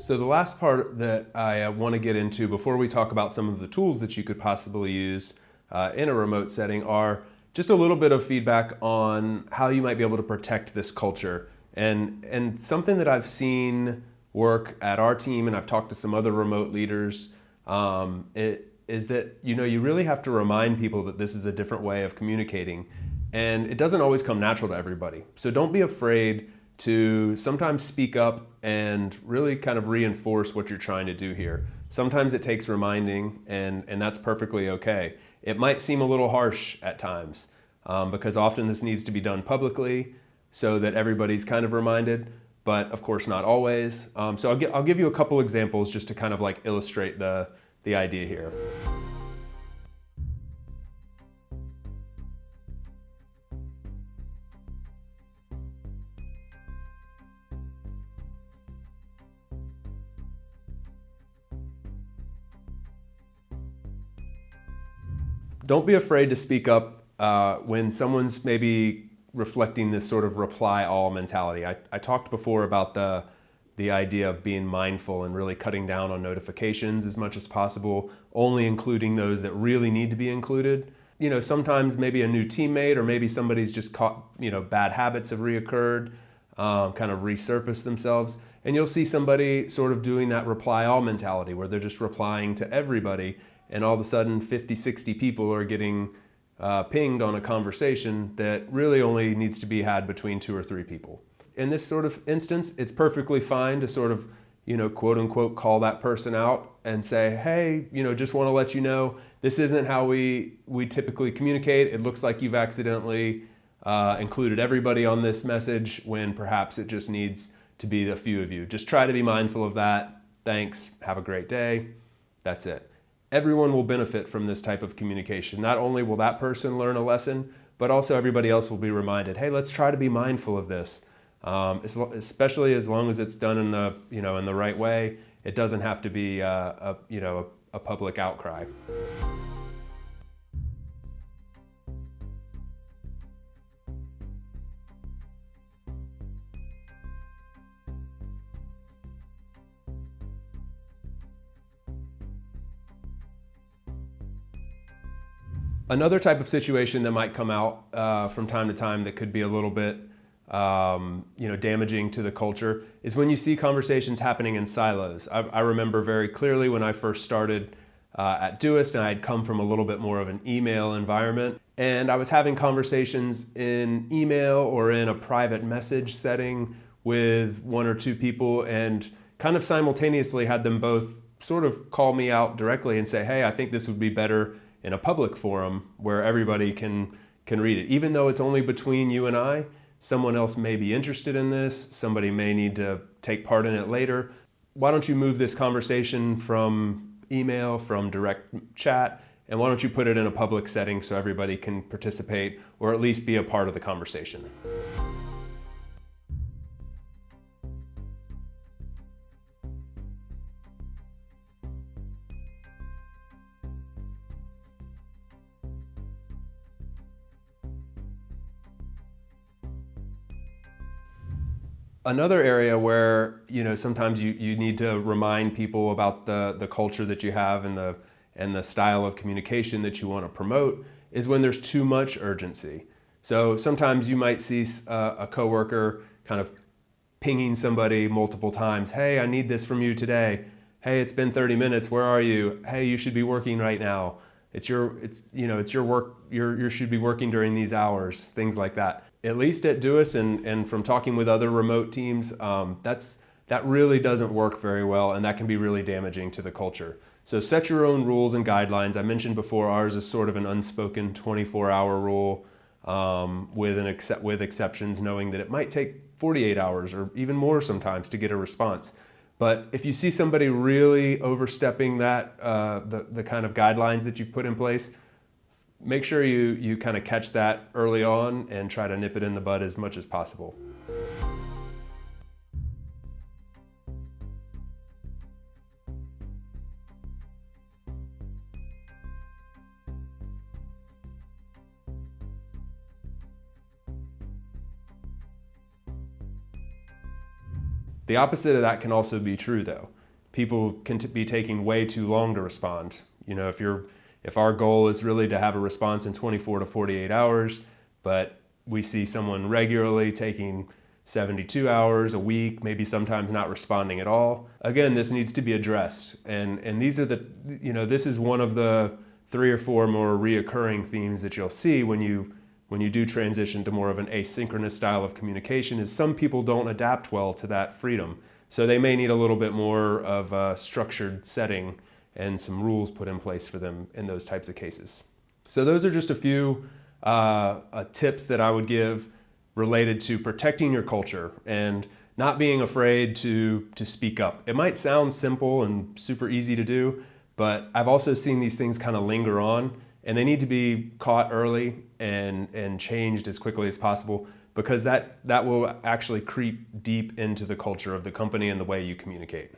So the last part that I want to get into before we talk about some of the tools that you could possibly use in a remote setting are just a little bit of feedback on how you might be able to protect this culture. And something that I've seen work at our team, and I've talked to some other remote leaders, is that you really have to remind people that this is a different way of communicating, and it doesn't always come natural to everybody. So don't be afraid to sometimes speak up and really kind of reinforce what you're trying to do here. Sometimes it takes reminding, and that's perfectly okay. It might seem a little harsh at times because often this needs to be done publicly so that everybody's kind of reminded, but of course not always. So I'll give you a couple examples just to kind of like illustrate the idea here. Don't be afraid to speak up when someone's maybe reflecting this sort of reply all mentality. I talked before about the idea of being mindful and really cutting down on notifications as much as possible, only including those that really need to be included. Sometimes maybe a new teammate or maybe somebody's just caught, bad habits have reoccurred, kind of resurfaced themselves. And you'll see somebody sort of doing that reply all mentality where they're just replying to everybody, and all of a sudden 50, 60 people are getting pinged on a conversation that really only needs to be had between 2 or 3 people. In this sort of instance, it's perfectly fine to sort of, quote unquote, call that person out and say, hey, just want to let you know, this isn't how we typically communicate. It looks like you've accidentally included everybody on this message when perhaps it just needs to be a few of you. Just try to be mindful of that. Thanks. Have a great day. That's it. Everyone will benefit from this type of communication. Not only will that person learn a lesson, but also everybody else will be reminded, hey, let's try to be mindful of this. Especially as long as it's done in the right way. It doesn't have to be a public outcry. Another type of situation that might come out from time to time that could be a little bit damaging to the culture is when you see conversations happening in silos. I remember very clearly when I first started at Doist, and I had come from a little bit more of an email environment, and I was having conversations in email or in a private message setting with 1 or 2 people, and kind of simultaneously had them both sort of call me out directly and say, hey, I think this would be better in a public forum where everybody can read it. Even though it's only between you and I, someone else may be interested in this, somebody may need to take part in it later. Why don't you move this conversation from email, from direct chat, and why don't you put it in a public setting so everybody can participate or at least be a part of the conversation? Another area where sometimes you need to remind people about the culture that you have and the style of communication that you want to promote is when there's too much urgency. So sometimes you might see a coworker kind of pinging somebody multiple times. Hey, I need this from you today. Hey, it's been 30 minutes. Where are you? Hey, you should be working right now. It's your work. You should be working during these hours. Things like that. At least at Doist and from talking with other remote teams, that really doesn't work very well, and that can be really damaging to the culture. So set your own rules and guidelines. I mentioned before ours is sort of an unspoken 24-hour rule with exceptions, knowing that it might take 48 hours or even more sometimes to get a response. But if you see somebody really overstepping that the kind of guidelines that you've put in place, make sure you kind of catch that early on and try to nip it in the bud as much as possible. The opposite of that can also be true though. People can be taking way too long to respond. If our goal is really to have a response in 24 to 48 hours, but we see someone regularly taking 72 hours, a week, maybe sometimes not responding at all. Again, this needs to be addressed. And these are this is one of the 3 or 4 more reoccurring themes that you'll see when you do transition to more of an asynchronous style of communication, is some people don't adapt well to that freedom. So they may need a little bit more of a structured setting and some rules put in place for them in those types of cases. So those are just a few tips that I would give related to protecting your culture and not being afraid to speak up. It might sound simple and super easy to do, but I've also seen these things kind of linger on, and they need to be caught early and changed as quickly as possible, because that will actually creep deep into the culture of the company and the way you communicate.